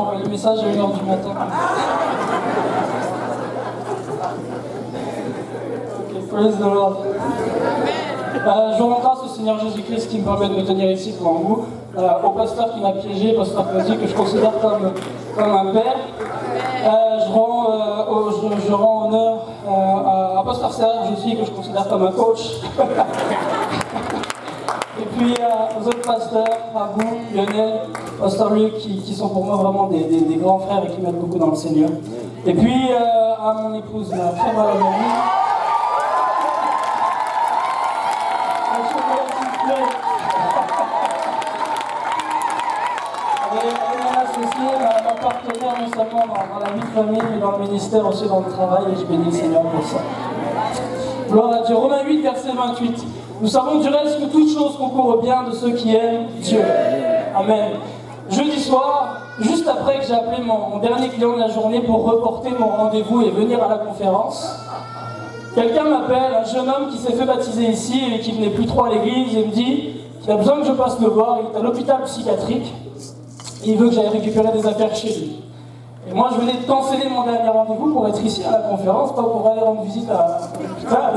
envoyé le message à 1h du matin. Ok, praise the Lord. Je rends grâce au Seigneur Jésus-Christ qui me permet de me tenir ici devant vous, au pasteur qui m'a piégé, pasteur Claudio, que je considère comme un père. Je rends honneur à pasteur Serge aussi, que je considère comme un coach. Et puis aux autres pasteurs, à vous, Lionel, pasteur Luc, qui sont pour moi vraiment des grands frères et qui m'aident beaucoup dans le Seigneur. Et puis à mon épouse, ma très bonne amie. Et mon associé, ma partenaire non seulement dans la vie de famille, mais dans le ministère aussi, dans le travail, et je bénis le Seigneur pour ça. Gloire à Dieu. Romains 8, verset 28. Nous savons du reste que toute chose concourt au bien de ceux qui aiment Dieu. Amen. Jeudi soir, juste après que j'ai appelé mon dernier client de la journée pour reporter mon rendez-vous et venir à la conférence, quelqu'un m'appelle, un jeune homme qui s'est fait baptiser ici et qui venait plus trop à l'église, et me dit qu'il a besoin que je passe le voir. Il est à l'hôpital psychiatrique et il veut que j'aille récupérer des affaires chez lui. Et moi, je venais de canceller mon dernier rendez-vous pour être ici à la conférence, pas pour aller rendre visite à l'hôpital.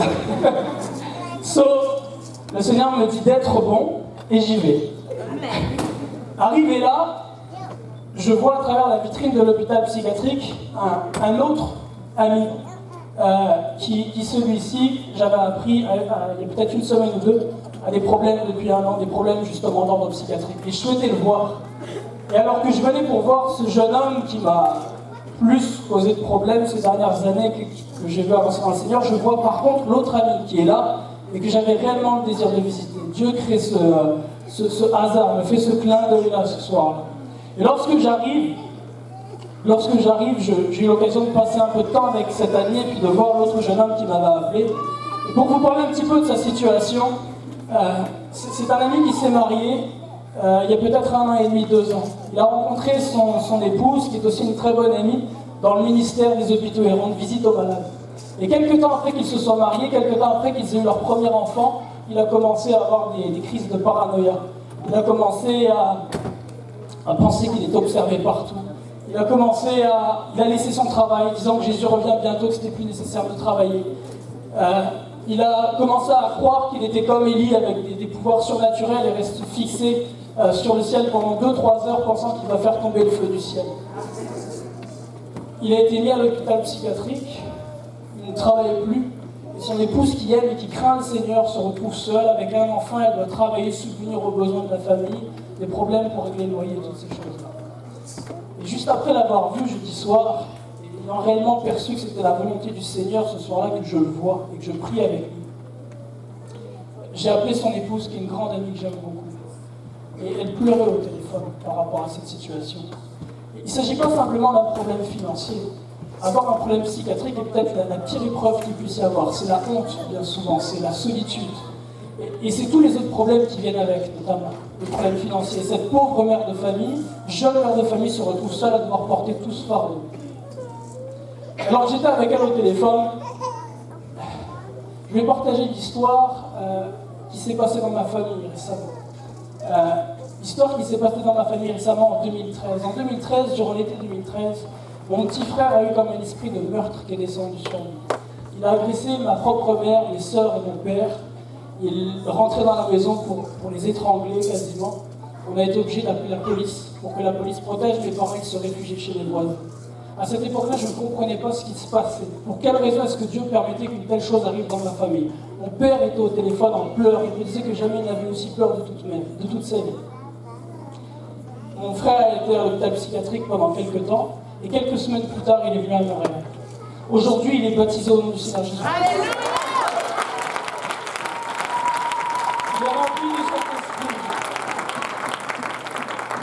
Sauf, le Seigneur me dit d'être bon et j'y vais. Arrivé là, je vois à travers la vitrine de l'hôpital psychiatrique un autre ami qui celui-ci, j'avais appris il y a peut-être une semaine ou deux, a des problèmes depuis 1 an, des problèmes justement d'ordre psychiatrique. Et je souhaitais le voir. Et alors que je venais pour voir ce jeune homme qui m'a plus causé de problèmes ces dernières années que j'ai vu avancer dans le Seigneur, je vois par contre l'autre ami qui est là et que j'avais réellement le désir de visiter. Dieu crée ce hasard, me fait ce clin d'œil là ce soir-là. Et lorsque j'arrive, j'ai eu l'occasion de passer un peu de temps avec cet ami et puis de voir l'autre jeune homme qui m'avait appelé. Et pour vous parler un petit peu de sa situation, c'est un ami qui s'est marié il y a peut-être 1 an et demi, 2 ans. Il a rencontré son épouse, qui est aussi une très bonne amie, dans le ministère des hôpitaux et rendre visite aux malades. Et quelques temps après qu'ils se soient mariés, quelques temps après qu'ils aient eu leur premier enfant, il a commencé à avoir des crises de paranoïa. Il a commencé à penser qu'il était observé partout. Il a laissé son travail, disant que Jésus revient bientôt, que c'était plus nécessaire de travailler. Il a commencé à croire qu'il était comme Élie, avec des pouvoirs surnaturels, et reste fixé sur le ciel pendant 2-3 heures, pensant qu'il va faire tomber le feu du ciel. Il a été mis à l'hôpital psychiatrique, il ne travaillait plus, et son épouse qui aime et qui craint le Seigneur se retrouve seule avec un enfant. Elle doit travailler, subvenir aux besoins de la famille, des problèmes pour régler le loyer, toutes ces choses-là. Et juste après l'avoir vu jeudi soir, ayant réellement perçu que c'était la volonté du Seigneur ce soir-là, que je le vois et que je prie avec lui, j'ai appelé son épouse, qui est une grande amie que j'aime beaucoup. Et elle pleurait au téléphone par rapport à cette situation. Il ne s'agit pas simplement d'un problème financier. Avoir un problème psychiatrique est peut-être la pire épreuve qu'il puisse y avoir. C'est la honte, bien souvent, c'est la solitude. Et c'est tous les autres problèmes qui viennent avec, notamment le problème financier. Cette pauvre mère de famille, jeune mère de famille, se retrouve seule à devoir porter tout ce fardeau. Alors j'étais avec elle au téléphone. Je vais partager l'histoire qui s'est passée dans ma famille récemment. L'histoire qui s'est passée dans ma famille récemment en 2013. En 2013, durant l'été 2013, mon petit frère a eu comme un esprit de meurtre qui est descendu sur lui. Il a agressé ma propre mère, les sœurs et mon père. Il rentrait dans la maison pour les étrangler quasiment. On a été obligé d'appeler la police pour que la police protège mes parents qui se réfugiaient chez les voisins. À cette époque-là, je ne comprenais pas ce qui se passait. Pour quelle raison est-ce que Dieu permettait qu'une telle chose arrive dans ma famille? Mon père était au téléphone en pleurs. Il me disait que jamais il n'avait aussi peur de toute sa vie. Mon frère a été à l'hôpital psychiatrique pendant quelques temps. Et quelques semaines plus tard, il est venu à Montréal. Aujourd'hui, il est baptisé au nom du Seigneur Jésus. Alléluia! Il est rempli du Saint-Esprit.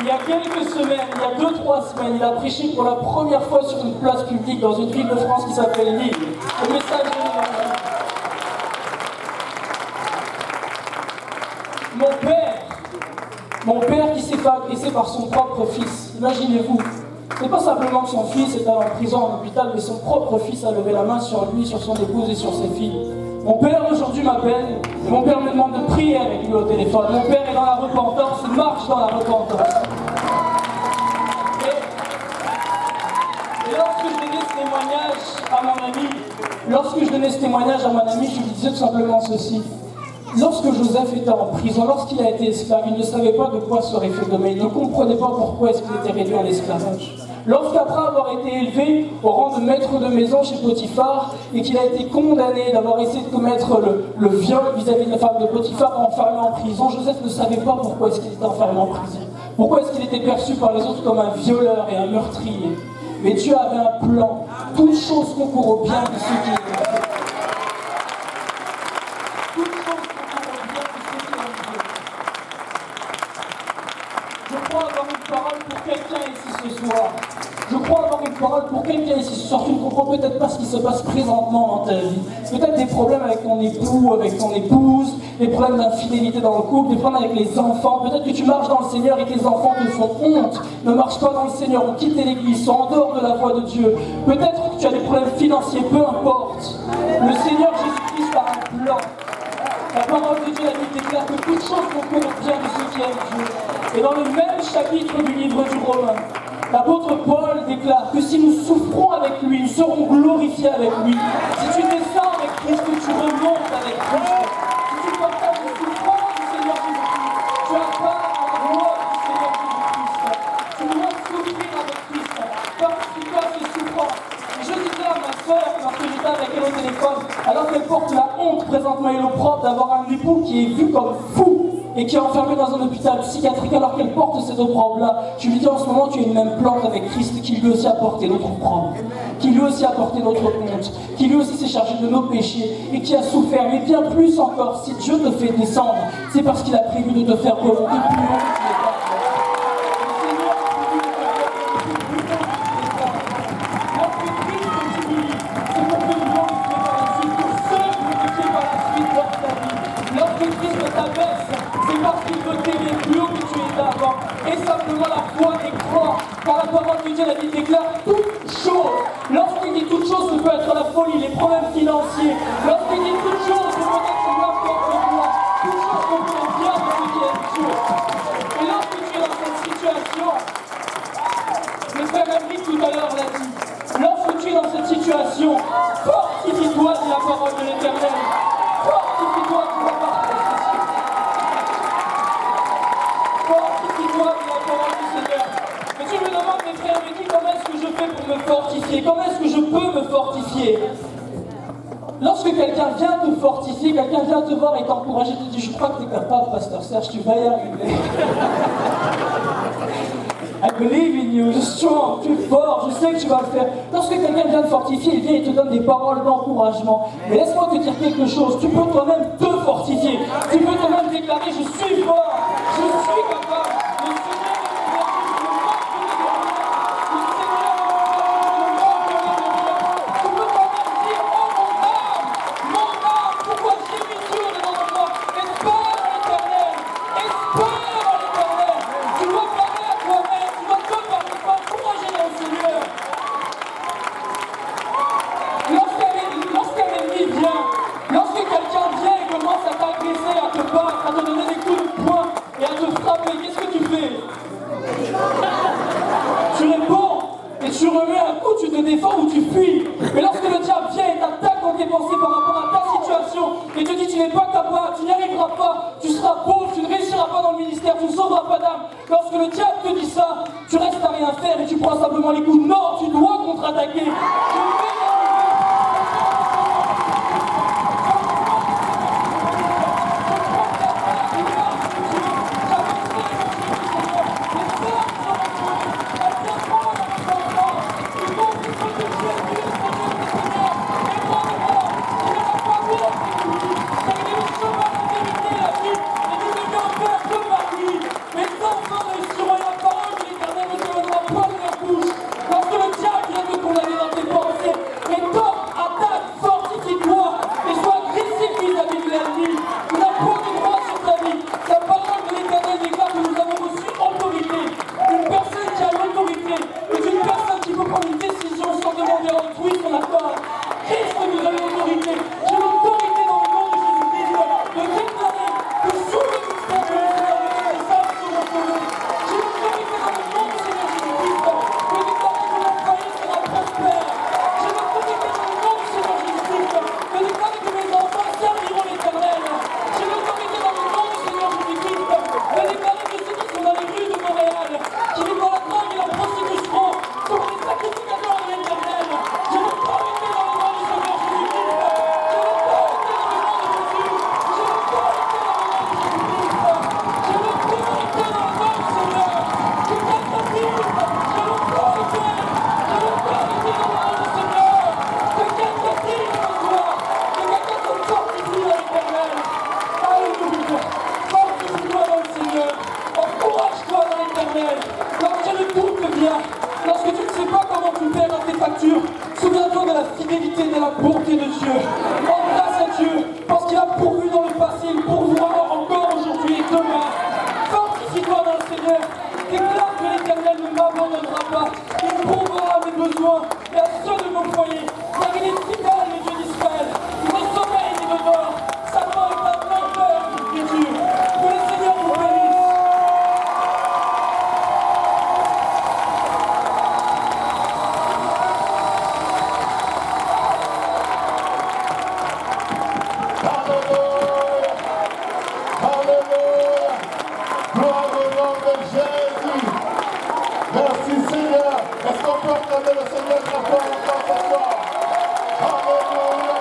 Il y a quelques semaines, il y a 2-3 semaines, il a prêché pour la première fois sur une place publique dans une ville de France qui s'appelle Lille. Le message de l'évangile. Mon père qui s'est fait agresser par son propre fils. Imaginez-vous. C'est pas simplement que son fils était en prison, en hôpital, mais son propre fils a levé la main sur lui, sur son épouse et sur ses filles. Mon père aujourd'hui m'appelle, et mon père me demande de prier avec lui au téléphone. Mon père est dans la repentance, il marche dans la repentance. témoignage à mon ami, lorsque je donnais ce témoignage à mon ami, je lui disais tout simplement ceci. Lorsque Joseph était en prison, lorsqu'il a été esclave, il ne savait pas de quoi serait fait demain. Il ne comprenait pas pourquoi est-ce qu'il était réduit en esclavage. Lorsqu'après avoir été élevé au rang de maître de maison chez Potiphar et qu'il a été condamné d'avoir essayé de commettre le viol vis-à-vis de la femme de Potiphar enfermé en prison, Joseph ne savait pas pourquoi est-ce qu'il était enfermé en prison. Pourquoi est-ce qu'il était perçu par les autres comme un violeur et un meurtrier. Mais Dieu avait un plan. Toute chose concourt au bien de ceux qui aiment Dieu. Toute chose concourt au bien de ceux qui aiment Dieu. Je crois avoir une parole pour quelqu'un ici ce soir. Je crois avoir une parole pour quelqu'un ici ce soir. Tu ne comprends peut-être pas ce qui se passe présentement dans ta vie. Peut-être des problèmes avec ton époux, avec ton épouse, des problèmes d'infidélité dans le couple, des problèmes avec les enfants. Peut-être que tu marches dans le Seigneur et tes enfants te font honte. Ne marche pas dans le Seigneur ou quitte l'église, sont en dehors de la voie de Dieu. Peut-être que tu as des problèmes financiers, peu importe. Le Seigneur Jésus-Christ a un plan. La parole de Dieu, la Bible déclare que toute chose concourt au bien de ceux qui aiment Dieu. Et dans le même chapitre du livre du Romain, l'apôtre Paul déclare que si nous souffrons avec lui, nous serons glorifiés avec lui. Si tu descends avec Christ, tu remontes avec Christ. Si tu partages les souffrances du Seigneur Jésus-Christ, tu as part à la gloire du Seigneur Jésus-Christ. Tu dois souffrir avec Christ, participer à ses souffrances. Et je disais à ma soeur, lorsque j'étais avec elle au téléphone, alors qu'elle porte la honte présentement et l'opprobre d'avoir un époux qui est vu comme fou, et qui est enfermée dans un hôpital psychiatrique alors qu'elle porte cette opprobre-là, je lui dis en ce moment tu as une même plante avec Christ qui lui aussi a porté notre opprobre, qui lui aussi a porté notre honte, qui lui aussi s'est chargé de nos péchés et qui a souffert. Mais bien plus encore, si Dieu te fait descendre, c'est parce qu'il a prévu de te faire remonter plus haut que tu es pas. Et simplement la foi et croire, car la parole de Dieu, la Bible déclare toute chose. Lorsqu'il dit toute chose, ça peut être la folie, les problèmes financiers. Lorsqu'il dit toute chose, ça peut être n'importe quoi. Toute chose qu'on peut bien de ceux qui aiment Dieu. Et lorsque tu es dans cette situation, le frère Henry tout à l'heure l'a dit, lorsque tu es dans cette situation, fortifie-toi de la parole de l'Éternel. Fortifie-toi de la parole. Fortifie-toi de la parole du Seigneur. Et tu me demandes, mes frères, mais comment est-ce que je fais pour me fortifier? Comment est-ce que je peux me fortifier? Lorsque quelqu'un vient te fortifier, quelqu'un vient te voir et t'encourager, te dit, je crois que tu es capable, pasteur Serge, tu vas y arriver. I believe in you, you're strong, tu es fort, je sais que tu vas le faire. Lorsque quelqu'un vient te fortifier, il vient et te donne des paroles d'encouragement. Mais laisse-moi te dire quelque chose, tu peux toi-même te fortifier. Tu peux toi-même déclarer, je suis fort, je suis capable. Le Seigneur est mon berger, je ne manque de rien. Le Seigneur est mon berger, je ne manque de rien. Tu peux toi-même dire, oh mon âme, pourquoi gémis Dieu dans mon moi? Espère en l'Éternel, espère en l'Éternel. Tu dois parler à toi-même, tu dois te parler, encourager dans le Seigneur. Lorsqu'un ennemi vient, lorsque quelqu'un vient et commence à t'agresser, à te battre, à te donner des coups de poing et à te frapper, qu'est-ce que tu fais? Tu réponds et tu remets un coup, tu te défends ou tu fuis. Mais lorsque le diable vient et t'attaque dans tes pensées par rapport à ta situation et te dit tu n'es pas capable, tu n'y arriveras pas, tu seras pauvre, tu ne réussiras pas dans le ministère, tu ne sauveras pas d'âme. Lorsque le diable te dit ça, tu restes à rien faire et tu prends simplement les coups. Non, tu dois contre-attaquer. Tu veux Lorsque le paie dans tes factures. Souviens-toi de la fidélité et de la bonté de Dieu. Embrasse à Dieu, parce qu'il a pourvu dans le passé, il pourvoira encore aujourd'hui et demain. Fortifie-toi dans le Seigneur. Déclare que l'Éternel ne m'abandonnera pas. Il pourvoira à mes besoins et à ceux de nos foyers. Car il est fidèle, le Dieu d'Israël. Il ne sommeille ni ne dort. Sa main est un lenteur d'écriture. Que le Seigneur vous bénisse. Merci Seigneur. Est-ce qu'on peut acclamer le Seigneur très fort encore ce soir? Alléluia.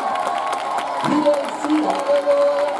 Il est ici. Alléluia.